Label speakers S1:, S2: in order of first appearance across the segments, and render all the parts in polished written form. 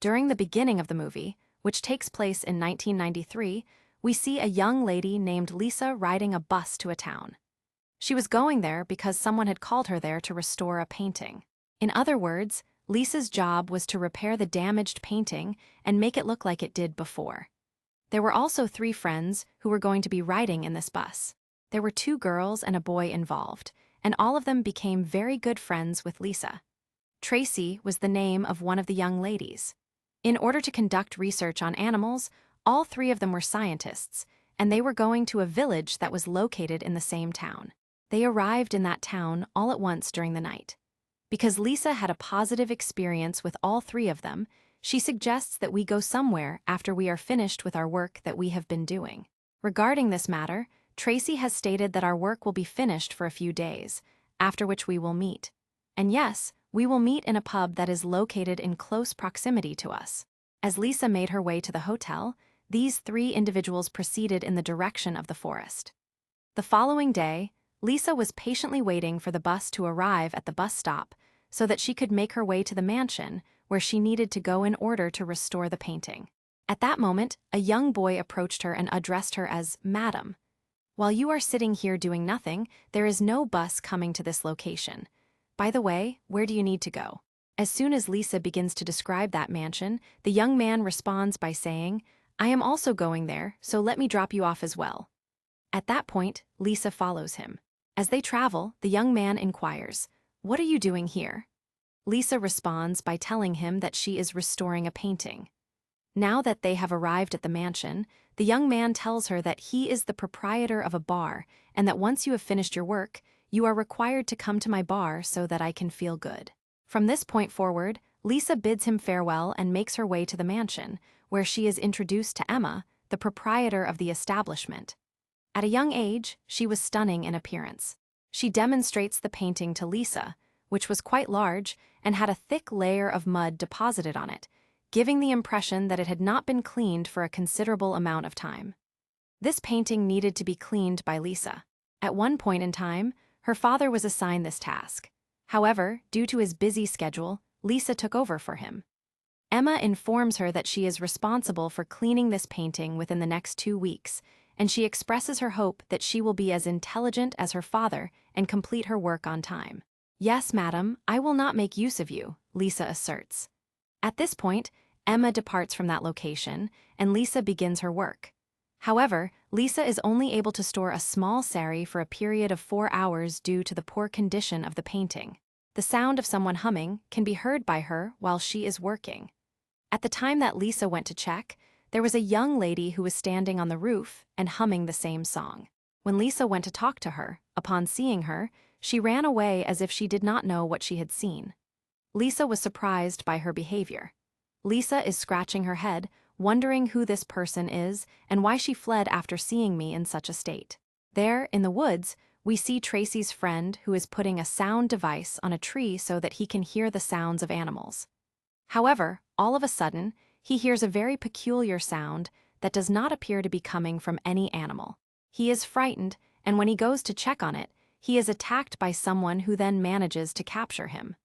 S1: During the beginning of the movie, which takes place in 1993, we see a young lady named Lisa riding a bus to a town. She was going there because someone had called her there to restore a painting. In other words, Lisa's job was to repair the damaged painting and make it look like it did before. There were also 3 friends who were going to be riding in this bus. There were 2 girls and a boy involved, and all of them became very good friends with Lisa. Tracy was the name of one of the young ladies. In order to conduct research on animals, all 3 of them were scientists, and they were going to a village that was located in the same town. They arrived in that town all at once during the night. Because Lisa had a positive experience with all 3 of them, she suggests that we go somewhere after we are finished with our work that we have been doing. Regarding this matter, Tracy has stated that our work will be finished for a few days, after which we will meet. And yes, we will meet in a pub that is located in close proximity to us. As Lisa made her way to the hotel, these 3 individuals proceeded in the direction of the forest. The following day, Lisa was patiently waiting for the bus to arrive at the bus stop so that she could make her way to the mansion where she needed to go in order to restore the painting. At that moment, a young boy approached her and addressed her as Madam. While you are sitting here doing nothing, there is no bus coming to this location. By the way, where do you need to go? As soon as Lisa begins to describe that mansion, the young man responds by saying, I am also going there, so let me drop you off as well. At that point, Lisa follows him. As they travel, the young man inquires, What are you doing here? Lisa responds by telling him that she is restoring a painting. Now that they have arrived at the mansion, the young man tells her that he is the proprietor of a bar and that once you have finished your work, you are required to come to my bar so that I can feel good. From this point forward, Lisa bids him farewell and makes her way to the mansion, where she is introduced to Emma, the proprietor of the establishment. At a young age, she was stunning in appearance. She demonstrates the painting to Lisa, which was quite large and had a thick layer of mud deposited on it, giving the impression that it had not been cleaned for a considerable amount of time. This painting needed to be cleaned by Lisa. At one point in time, her father was assigned this task. However, due to his busy schedule, Lisa took over for him. Emma informs her that she is responsible for cleaning this painting within the next 2 weeks, and she expresses her hope that she will be as intelligent as her father and complete her work on time. Yes, madam, I will not make use of you, Lisa asserts. At this point, Emma departs from that location, and Lisa begins her work. However, Lisa is only able to store a small sari for a period of 4 hours due to the poor condition of the painting. The sound of someone humming can be heard by her while she is working. At the time that Lisa went to check, there was a young lady who was standing on the roof and humming the same song. When Lisa went to talk to her, upon seeing her, she ran away as if she did not know what she had seen. Lisa was surprised by her behavior. Lisa is scratching her head, wondering who this person is and why she fled after seeing me in such a state. There, in the woods, we see Tracy's friend who is putting a sound device on a tree so that he can hear the sounds of animals. However, all of a sudden, he hears a very peculiar sound that does not appear to be coming from any animal. He is frightened, and when he goes to check on it, he is attacked by someone who then manages to capture him.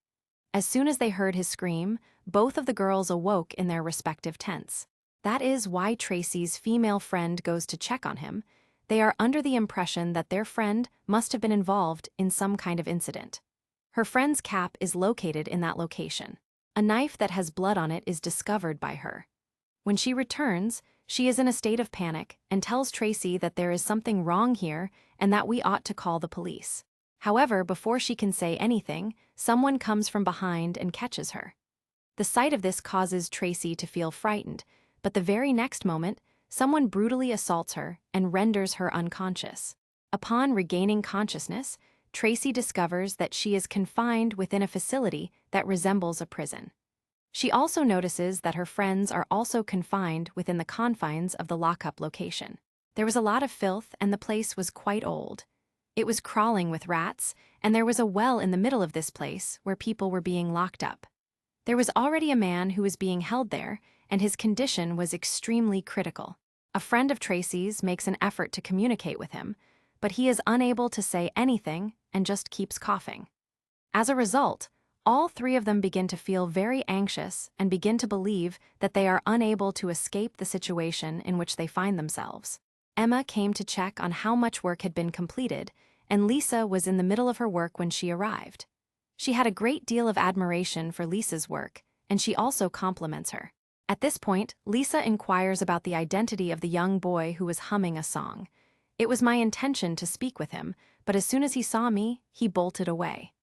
S1: As soon as they heard his scream, both of the girls awoke in their respective tents. That is why Tracy's female friend goes to check on him. They are under the impression that their friend must have been involved in some kind of incident. Her friend's cap is located in that location. A knife that has blood on it is discovered by her. When she returns, she is in a state of panic and tells Tracy that there is something wrong here and that we ought to call the police. However, before she can say anything, someone comes from behind and catches her. The sight of this causes Tracy to feel frightened, but the very next moment, someone brutally assaults her and renders her unconscious. Upon regaining consciousness, Tracy discovers that she is confined within a facility that resembles a prison. She also notices that her friends are also confined within the confines of the lockup location. There was a lot of filth and the place was quite old. It was crawling with rats, and there was a well in the middle of this place where people were being locked up. There was already a man who was being held there, and his condition was extremely critical. A friend of Tracy's makes an effort to communicate with him, but he is unable to say anything and just keeps coughing. As a result, All three of them begin to feel very anxious and begin to believe that they are unable to escape the situation in which they find themselves. Emma came to check on how much work had been completed, and Lisa was in the middle of her work when she arrived. She had a great deal of admiration for Lisa's work, and she also compliments her. At this point, Lisa inquires about the identity of the young boy who was humming a song. It was my intention to speak with him, but as soon as he saw me, he bolted away.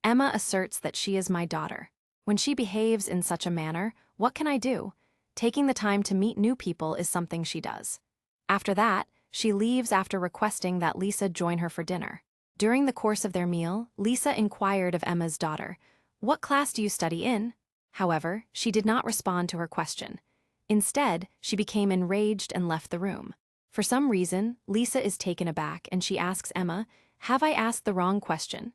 S1: Emma asserts that she is my daughter. When she behaves in such a manner, what can I do? Taking the time to meet new people is something she does. After that, she leaves after requesting that Lisa join her for dinner. During the course of their meal, Lisa inquired of Emma's daughter, "What class do you study in?" However, she did not respond to her question. Instead, she became enraged and left the room. For some reason, Lisa is taken aback and she asks Emma, "Have I asked the wrong question?"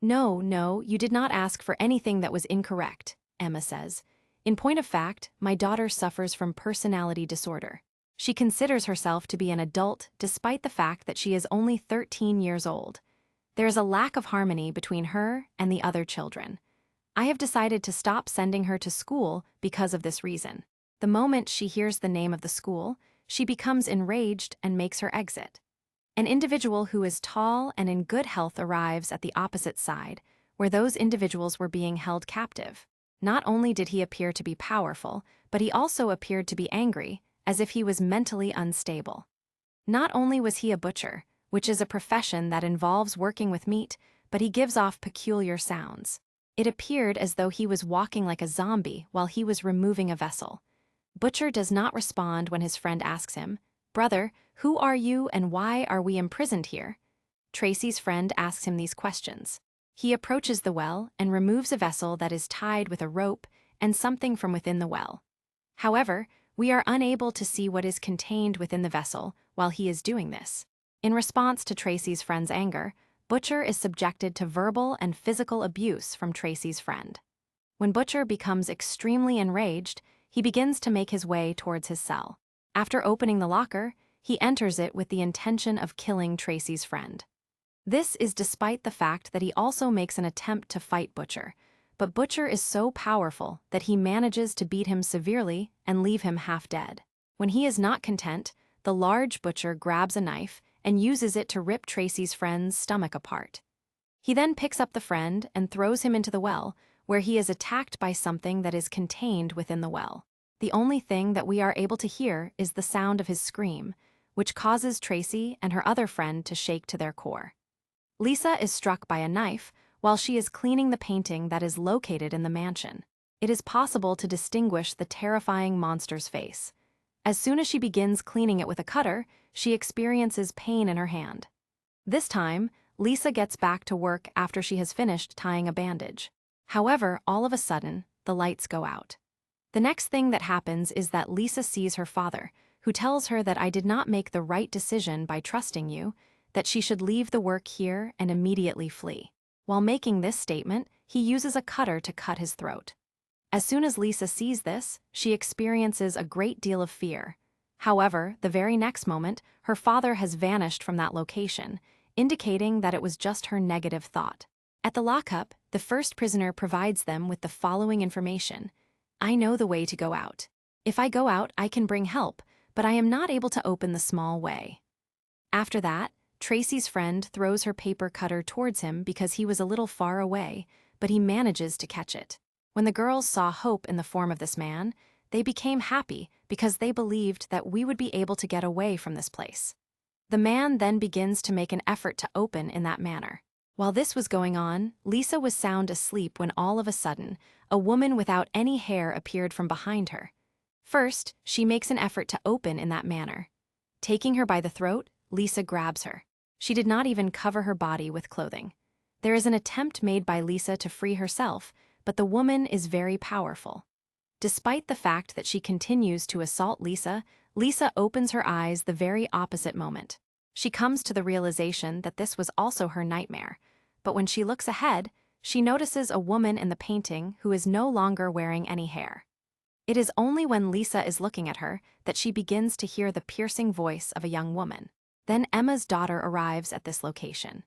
S1: No, you did not ask for anything that was incorrect," Emma says. "In point of fact, my daughter suffers from personality disorder. She considers herself to be an adult despite the fact that she is only 13 years old. There is a lack of harmony between her and the other children. I have decided to stop sending her to school because of this reason." The moment she hears the name of the school, she becomes enraged and makes her exit. An individual who is tall and in good health arrives at the opposite side, where those individuals were being held captive. Not only did he appear to be powerful, but he also appeared to be angry, as if he was mentally unstable. Not only was he a butcher, which is a profession that involves working with meat, but he gives off peculiar sounds. It appeared as though he was walking like a zombie while he was removing a vessel. Butcher does not respond when his friend asks him, "Brother, who are you and why are we imprisoned here?" Tracy's friend asks him these questions. He approaches the well and removes a vessel that is tied with a rope and something from within the well. However, we are unable to see what is contained within the vessel while he is doing this. In response to Tracy's friend's anger, Butcher is subjected to verbal and physical abuse from Tracy's friend. When Butcher becomes extremely enraged, he begins to make his way towards his cell. After opening the locker, he enters it with the intention of killing Tracy's friend. This is despite the fact that he also makes an attempt to fight Butcher, but Butcher is so powerful that he manages to beat him severely and leave him half dead. When he is not content, the large Butcher grabs a knife and uses it to rip Tracy's friend's stomach apart. He then picks up the friend and throws him into the well, where he is attacked by something that is contained within the well. The only thing that we are able to hear is the sound of his scream, which causes Tracy and her other friend to shake to their core. Lisa is struck by a knife while she is cleaning the painting that is located in the mansion. It is possible to distinguish the terrifying monster's face. As soon as she begins cleaning it with a cutter, she experiences pain in her hand. This time, Lisa gets back to work after she has finished tying a bandage. However, all of a sudden, the lights go out. The next thing that happens is that Lisa sees her father, who tells her that I did not make the right decision by trusting you, that she should leave the work here and immediately flee. While making this statement, he uses a cutter to cut his throat. As soon as Lisa sees this, she experiences a great deal of fear. However, the very next moment, her father has vanished from that location, indicating that it was just her negative thought. At the lockup, the first prisoner provides them with the following information. "I know the way to go out. If I go out, I can bring help, but I am not able to open the small way." After that, Tracy's friend throws her paper cutter towards him because he was a little far away, but he manages to catch it. When the girls saw hope in the form of this man, they became happy because they believed that we would be able to get away from this place. The man then begins to make an effort to open in that manner. While this was going on, Lisa was sound asleep when all of a sudden, a woman without any hair appeared from behind her. First, she makes an effort to open in that manner. Taking her by the throat, Lisa grabs her. She did not even cover her body with clothing. There is an attempt made by Lisa to free herself, but the woman is very powerful. Despite the fact that she continues to assault Lisa, Lisa opens her eyes the very opposite moment. She comes to the realization that this was also her nightmare, but when she looks ahead, she notices a woman in the painting who is no longer wearing any hair. It is only when Lisa is looking at her that she begins to hear the piercing voice of a young woman. Then Emma's daughter arrives at this location.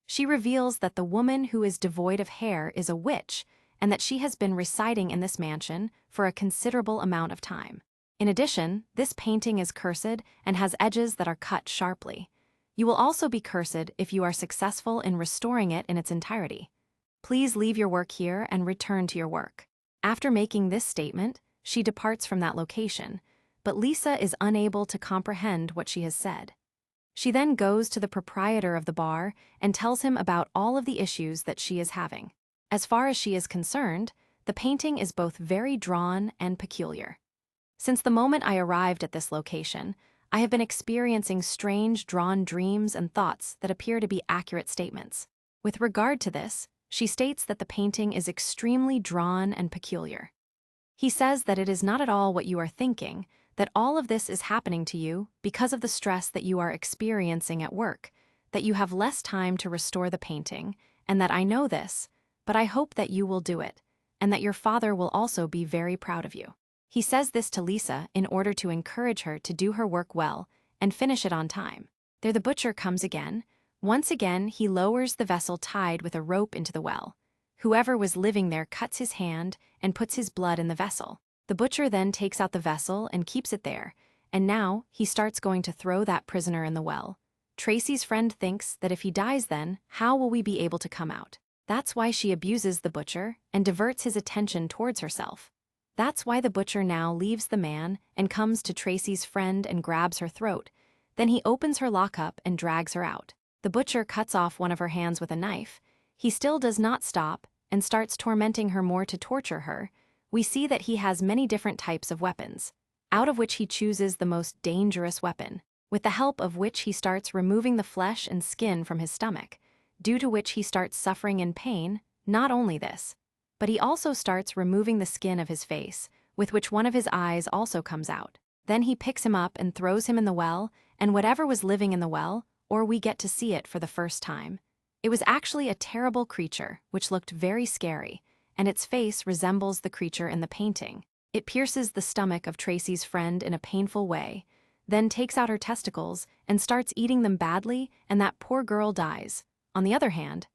S1: She reveals that the woman who is devoid of hair is a witch and that she has been residing in this mansion for a considerable amount of time. In addition, this painting is cursed and has edges that are cut sharply. You will also be cursed if you are successful in restoring it in its entirety. Please leave your work here and return to your work. After making this statement, she departs from that location, but Lisa is unable to comprehend what she has said. She then goes to the proprietor of the bar and tells him about all of the issues that she is having. As far as she is concerned, the painting is both very drawn and peculiar. Since the moment I arrived at this location, I have been experiencing strange drawn dreams and thoughts that appear to be accurate statements. With regard to this, she states that the painting is extremely drawn and peculiar. He says that it is not at all what you are thinking, that all of this is happening to you because of the stress that you are experiencing at work, that you have less time to restore the painting, and that I know this, but I hope that you will do it, and that your father will also be very proud of you. He says this to Lisa in order to encourage her to do her work well and finish it on time. There the butcher comes again. Once again, he lowers the vessel tied with a rope into the well. Whoever was living there cuts his hand and puts his blood in the vessel. The butcher then takes out the vessel and keeps it there, and now he starts going to throw that prisoner in the well. Tracy's friend thinks that if he dies then, how will we be able to come out? That's why she abuses the butcher and diverts his attention towards herself. That's why the butcher now leaves the man and comes to Tracy's friend and grabs her throat. Then he opens her lockup and drags her out. The butcher cuts off one of her hands with a knife. He still does not stop and starts tormenting her more to torture her. We see that he has many different types of weapons, out of which he chooses the most dangerous weapon, with the help of which he starts removing the flesh and skin from his stomach, due to which he starts suffering in pain. Not only this, but he also starts removing the skin of his face, with which one of his eyes also comes out. Then he picks him up and throws him in the well, and whatever was living in the well, or we get to see it for the first time. It was actually a terrible creature, which looked very scary, and its face resembles the creature in the painting. It pierces the stomach of Tracy's friend in a painful way, then takes out her testicles and starts eating them badly, and that poor girl dies. On the other hand,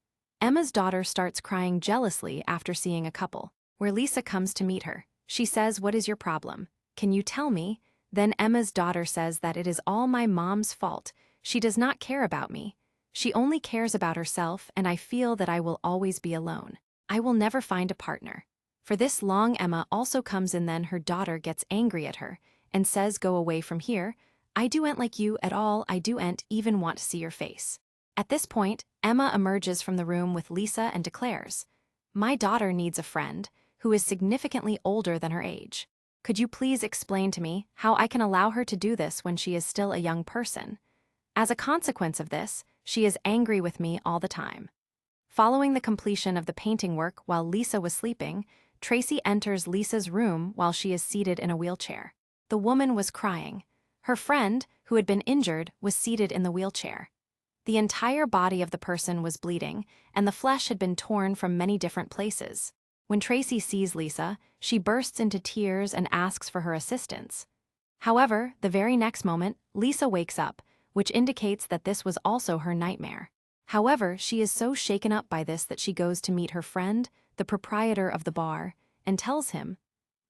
S1: Emma's daughter starts crying jealously after seeing a couple, where Lisa comes to meet her. She says, "What is your problem? Can you tell me?" Then Emma's daughter says that it is all my mom's fault. She does not care about me. She only cares about herself, and I feel that I will always be alone. I will never find a partner. For this long Emma also comes in, then her daughter gets angry at her and says, "Go away from here. I do ain't like you at all. I do ain't even want to see your face." At this point, Emma emerges from the room with Lisa and declares, "My daughter needs a friend who is significantly older than her age. Could you please explain to me how I can allow her to do this when she is still a young person? As a consequence of this, she is angry with me all the time." Following the completion of the painting work while Lisa was sleeping, Tracy enters Lisa's room while she is seated in a wheelchair. The woman was crying. Her friend, who had been injured, was seated in the wheelchair. The entire body of the person was bleeding, and the flesh had been torn from many different places. When Tracy sees Lisa, she bursts into tears and asks for her assistance. However, the very next moment, Lisa wakes up, which indicates that this was also her nightmare. However, she is so shaken up by this that she goes to meet her friend, the proprietor of the bar, and tells him,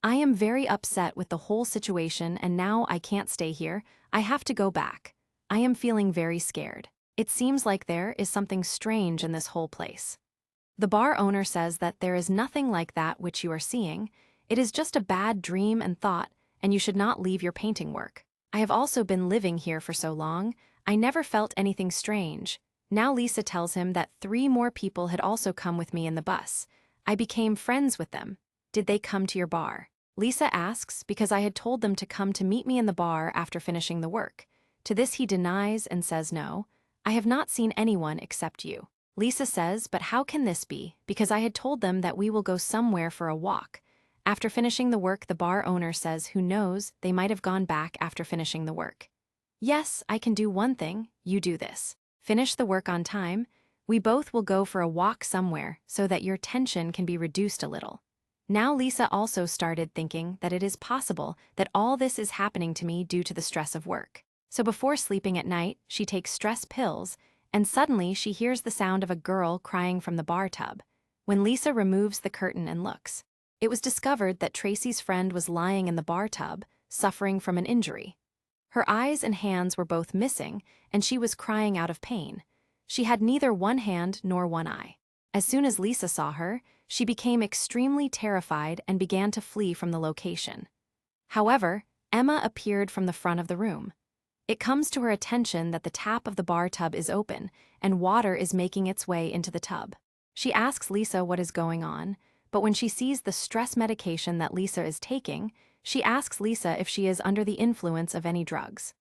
S1: "I am very upset with the whole situation, and now I can't stay here. I have to go back. I am feeling very scared. It seems like there is something strange in this whole place." The bar owner says that there is nothing like that which you are seeing. It is just a bad dream and thought, and you should not leave your painting work. I have also been living here for so long, I never felt anything strange. Now Lisa tells him that 3 more people had also come with me in the bus. I became friends with them. Did they come to your bar? Lisa asks because I had told them to come to meet me in the bar after finishing the work. To this he denies and says no. I have not seen anyone except you. Lisa says, but how can this be? Because I had told them that we will go somewhere for a walk. After finishing the work, the bar owner says, who knows, they might have gone back after finishing the work. Yes, I can do one thing, you do this. Finish the work on time. We both will go for a walk somewhere so that your tension can be reduced a little. Now Lisa also started thinking that it is possible that all this is happening to me due to the stress of work. So before sleeping at night, she takes stress pills, and suddenly she hears the sound of a girl crying from the bar tub. When Lisa removes the curtain and looks, it was discovered that Tracy's friend was lying in the bar tub, suffering from an injury. Her eyes and hands were both missing, and she was crying out of pain. She had neither one hand nor one eye. As soon as Lisa saw her, she became extremely terrified and began to flee from the location. However, Emma appeared from the front of the room. It comes to her attention that the tap of the bar tub is open, and water is making its way into the tub. She asks Lisa what is going on, but when she sees the stress medication that Lisa is taking, she asks Lisa if she is under the influence of any drugs.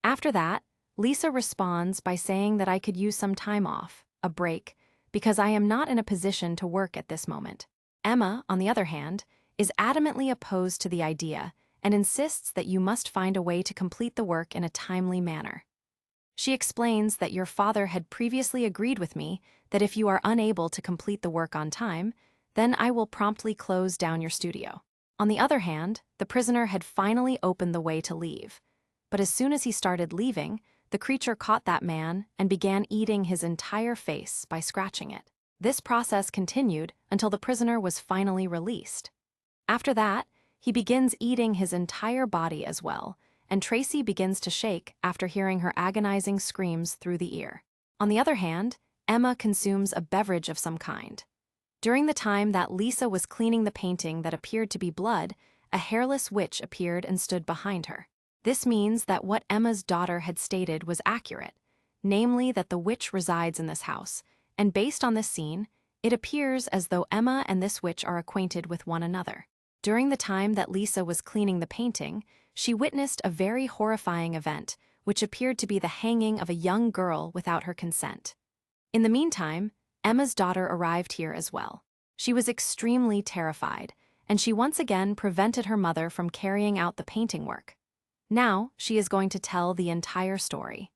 S1: After that, Lisa responds by saying that I could use some time off, a break, because I am not in a position to work at this moment. Emma, on the other hand, is adamantly opposed to the idea and insists that you must find a way to complete the work in a timely manner. She explains that your father had previously agreed with me that if you are unable to complete the work on time, then I will promptly close down your studio. On the other hand, the prisoner had finally opened the way to leave. But as soon as he started leaving, the creature caught that man and began eating his entire face by scratching it. This process continued until the prisoner was finally released. After that, he begins eating his entire body as well, and Tracy begins to shake after hearing her agonizing screams through the ear. On the other hand, Emma consumes a beverage of some kind. During the time that Lisa was cleaning the painting that appeared to be blood, a hairless witch appeared and stood behind her. This means that what Emma's daughter had stated was accurate, namely that the witch resides in this house, and based on this scene, it appears as though Emma and this witch are acquainted with one another. During the time that Lisa was cleaning the painting, she witnessed a very horrifying event, which appeared to be the hanging of a young girl without her consent. In the meantime, Emma's daughter arrived here as well. She was extremely terrified, and she once again prevented her mother from carrying out the painting work. Now, she is going to tell the entire story.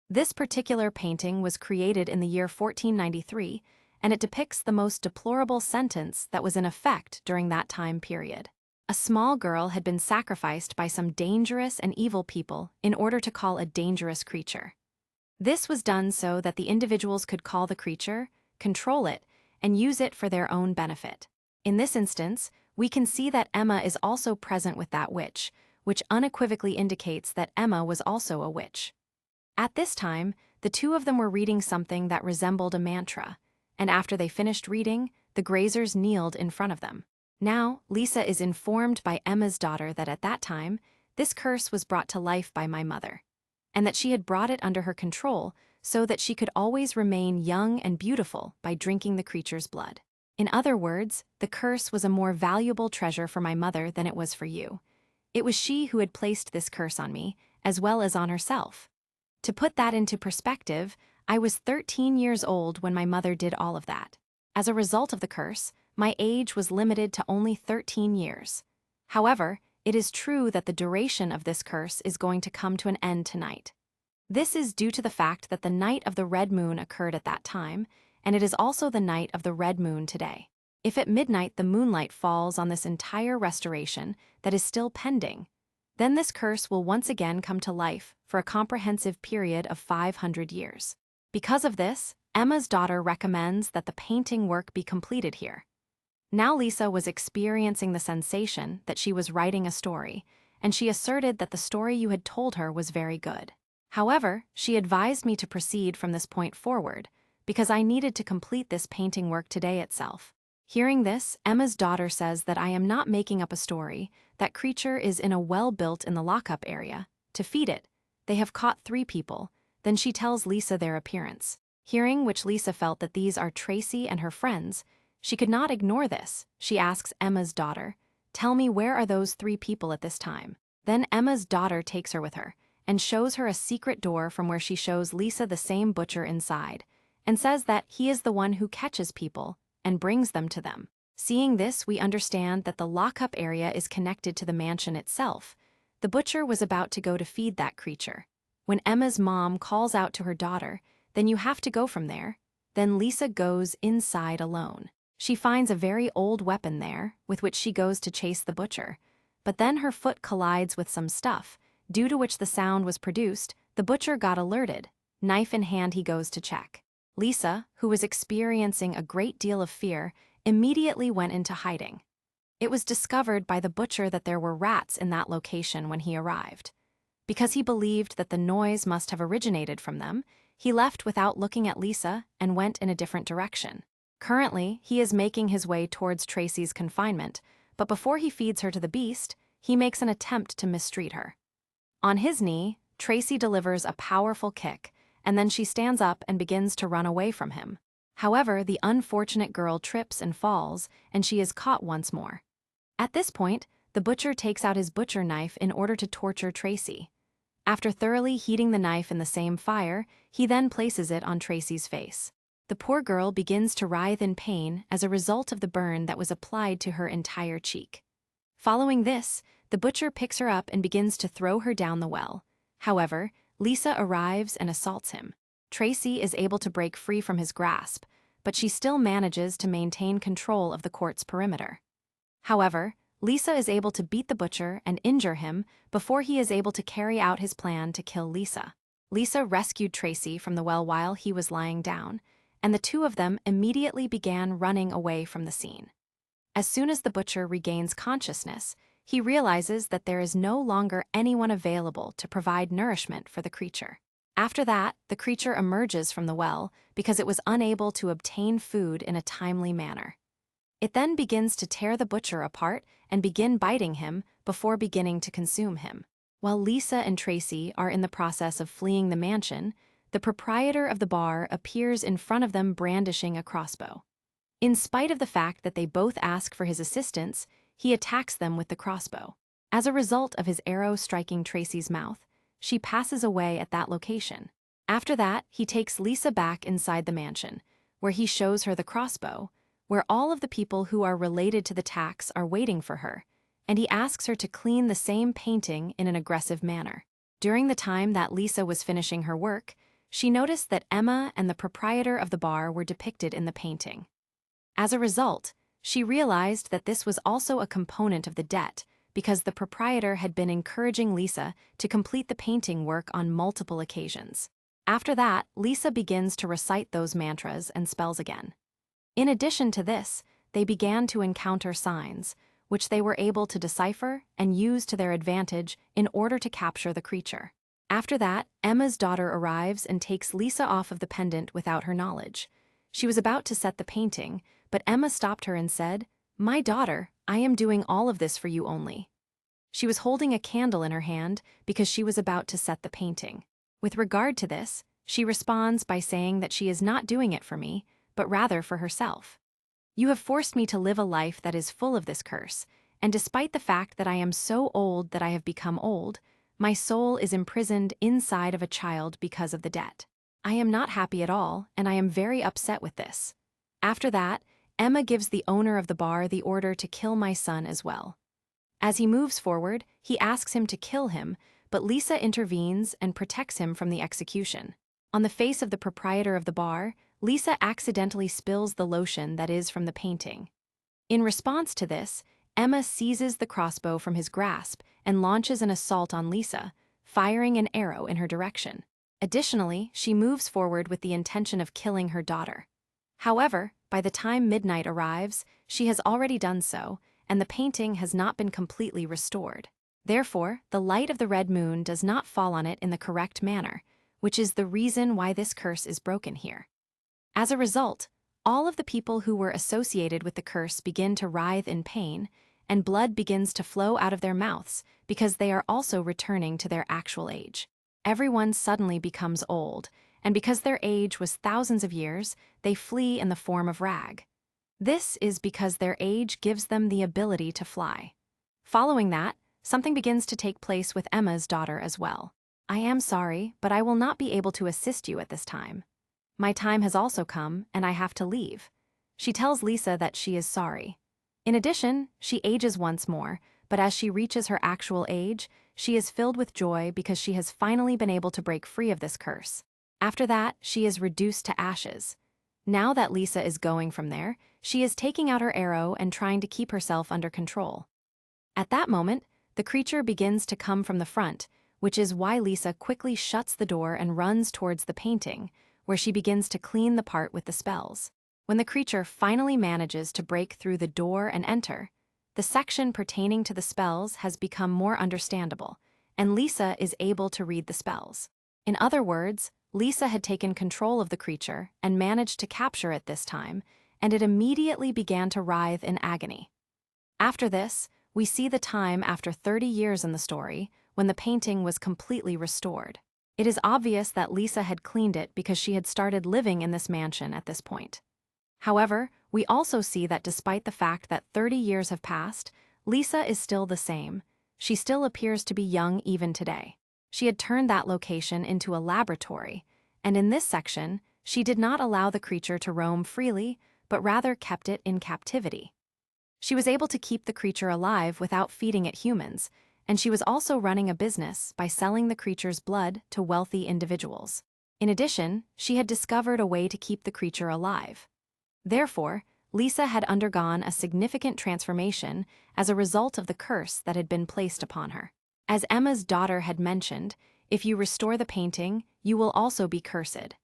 S1: This particular painting was created in the year 1493, and it depicts the most deplorable sentence that was in effect during that time period. A small girl had been sacrificed by some dangerous and evil people in order to call a dangerous creature. This was done so that the individuals could call the creature, control it, and use it for their own benefit. In this instance, we can see that Emma is also present with that witch, which unequivocally indicates that Emma was also a witch. At this time, the two of them were reading something that resembled a mantra, and after they finished reading, the grazers kneeled in front of them. Now, Lisa is informed by Emma's daughter that at that time, this curse was brought to life by my mother, and that she had brought it under her control so that she could always remain young and beautiful by drinking the creature's blood. In other words, the curse was a more valuable treasure for my mother than it was for you. It was she who had placed this curse on me, as well as on herself. To put that into perspective, I was 13 years old when my mother did all of that. As a result of the curse, my age was limited to only 13 years. However, it is true that the duration of this curse is going to come to an end tonight. This is due to the fact that the night of the red moon occurred at that time, and it is also the night of the red moon today. If at midnight the moonlight falls on this entire restoration that is still pending, then this curse will once again come to life for a comprehensive period of 500 years. Because of this, Emma's daughter recommends that the painting work be completed here. Now Lisa was experiencing the sensation that she was writing a story, and she asserted that the story you had told her was very good. However, she advised me to proceed from this point forward, because I needed to complete this painting work today itself. Hearing this, Emma's daughter says that I am not making up a story, that creature is in a well built in the lockup area. To feed it, they have caught 3 people, then she tells Lisa their appearance. Hearing which Lisa felt that these are Tracy and her friends, she could not ignore this. She asks Emma's daughter, "Tell me, where are those 3 people at this time?" Then Emma's daughter takes her with her, and shows her a secret door from where she shows Lisa the same butcher inside, and says that he is the one who catches people and brings them to them. Seeing this, we understand that the lockup area is connected to the mansion itself. The butcher was about to go to feed that creature. When Emma's mom calls out to her daughter, "Then you have to go from there," then Lisa goes inside alone. She finds a very old weapon there, with which she goes to chase the butcher. But then her foot collides with some stuff, due to which the sound was produced. The butcher got alerted. Knife in hand, he goes to check. Lisa, who was experiencing a great deal of fear, immediately went into hiding. It was discovered by the butcher that there were rats in that location when he arrived. Because he believed that the noise must have originated from them, he left without looking at Lisa and went in a different direction. Currently, he is making his way towards Tracy's confinement, but before he feeds her to the beast, he makes an attempt to mistreat her. On his knee, Tracy delivers a powerful kick, and then she stands up and begins to run away from him. However, the unfortunate girl trips and falls, and she is caught once more. At this point, the butcher takes out his butcher knife in order to torture Tracy. After thoroughly heating the knife in the same fire, he then places it on Tracy's face. The poor girl begins to writhe in pain as a result of the burn that was applied to her entire cheek. Following this, the butcher picks her up and begins to throw her down the well. However, Lisa arrives and assaults him. Tracy is able to break free from his grasp, but she still manages to maintain control of the court's perimeter. However, Lisa is able to beat the butcher and injure him before he is able to carry out his plan to kill Lisa. Lisa rescued Tracy from the well while he was lying down, and the two of them immediately began running away from the scene. As soon as the butcher regains consciousness, he realizes that there is no longer anyone available to provide nourishment for the creature. After that, the creature emerges from the well because it was unable to obtain food in a timely manner. It then begins to tear the butcher apart and begin biting him before beginning to consume him. While Lisa and Tracy are in the process of fleeing the mansion, the proprietor of the bar appears in front of them brandishing a crossbow. In spite of the fact that they both ask for his assistance, he attacks them with the crossbow. As a result of his arrow striking Tracy's mouth, she passes away at that location. After that, he takes Lisa back inside the mansion, where he shows her the crossbow, where all of the people who are related to the tax are waiting for her, and he asks her to clean the same painting in an aggressive manner. During the time that Lisa was finishing her work, she noticed that Emma and the proprietor of the bar were depicted in the painting. As a result, she realized that this was also a component of the debt because the proprietor had been encouraging Lisa to complete the painting work on multiple occasions. After that, Lisa begins to recite those mantras and spells again. In addition to this, they began to encounter signs, which they were able to decipher and use to their advantage in order to capture the creature. After that, Emma's daughter arrives and takes Lisa off of the pendant without her knowledge. She was about to set the painting, but Emma stopped her and said, "My daughter, I am doing all of this for you only." She was holding a candle in her hand because she was about to set the painting. With regard to this, she responds by saying that she is not doing it for me, but rather for herself. "You have forced me to live a life that is full of this curse, and despite the fact that I am so old that I have become old, my soul is imprisoned inside of a child because of the debt. I am not happy at all, and I am very upset with this." After that, Emma gives the owner of the bar the order to kill my son as well. As he moves forward, he asks him to kill him, but Lisa intervenes and protects him from the execution. On the face of the proprietor of the bar, Lisa accidentally spills the lotion that is from the painting. In response to this, Emma seizes the crossbow from his grasp and launches an assault on Lisa, firing an arrow in her direction. Additionally, she moves forward with the intention of killing her daughter. However, by the time midnight arrives, she has already done so, and the painting has not been completely restored. Therefore, the light of the red moon does not fall on it in the correct manner, which is the reason why this curse is broken here. As a result, all of the people who were associated with the curse begin to writhe in pain, and blood begins to flow out of their mouths because they are also returning to their actual age. Everyone suddenly becomes old, and because their age was thousands of years, they flee in the form of rag. This is because their age gives them the ability to fly. Following that, something begins to take place with Emma's daughter as well. "I am sorry, but I will not be able to assist you at this time. My time has also come, and I have to leave." She tells Lisa that she is sorry. In addition, she ages once more, but as she reaches her actual age, she is filled with joy because she has finally been able to break free of this curse. After that, she is reduced to ashes. Now that Lisa is going from there, she is taking out her arrow and trying to keep herself under control. At that moment, the creature begins to come from the front, which is why Lisa quickly shuts the door and runs towards the painting, where she begins to clean the part with the spells. When the creature finally manages to break through the door and enter, the section pertaining to the spells has become more understandable, and Lisa is able to read the spells. In other words, Lisa had taken control of the creature and managed to capture it this time, and it immediately began to writhe in agony. After this, we see the time after 30 years in the story, when the painting was completely restored. It is obvious that Lisa had cleaned it because she had started living in this mansion at this point. However, we also see that despite the fact that 30 years have passed, Lisa is still the same. She still appears to be young even today. She had turned that location into a laboratory, and in this section, she did not allow the creature to roam freely, but rather kept it in captivity. She was able to keep the creature alive without feeding it humans, and she was also running a business by selling the creature's blood to wealthy individuals. In addition, she had discovered a way to keep the creature alive. Therefore, Lisa had undergone a significant transformation as a result of the curse that had been placed upon her. As Emma's daughter had mentioned, if you restore the painting, you will also be cursed.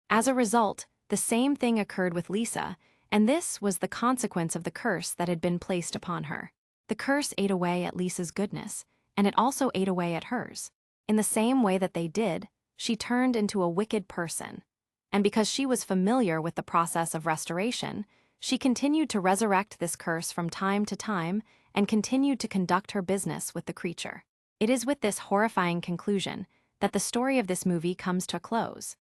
S1: As a result, the same thing occurred with Lisa, and this was the consequence of the curse that had been placed upon her. The curse ate away at Lisa's goodness, and it also ate away at hers. In the same way that they did, she turned into a wicked person. And because she was familiar with the process of restoration, she continued to resurrect this curse from time to time and continued to conduct her business with the creature. It is with this horrifying conclusion that the story of this movie comes to a close.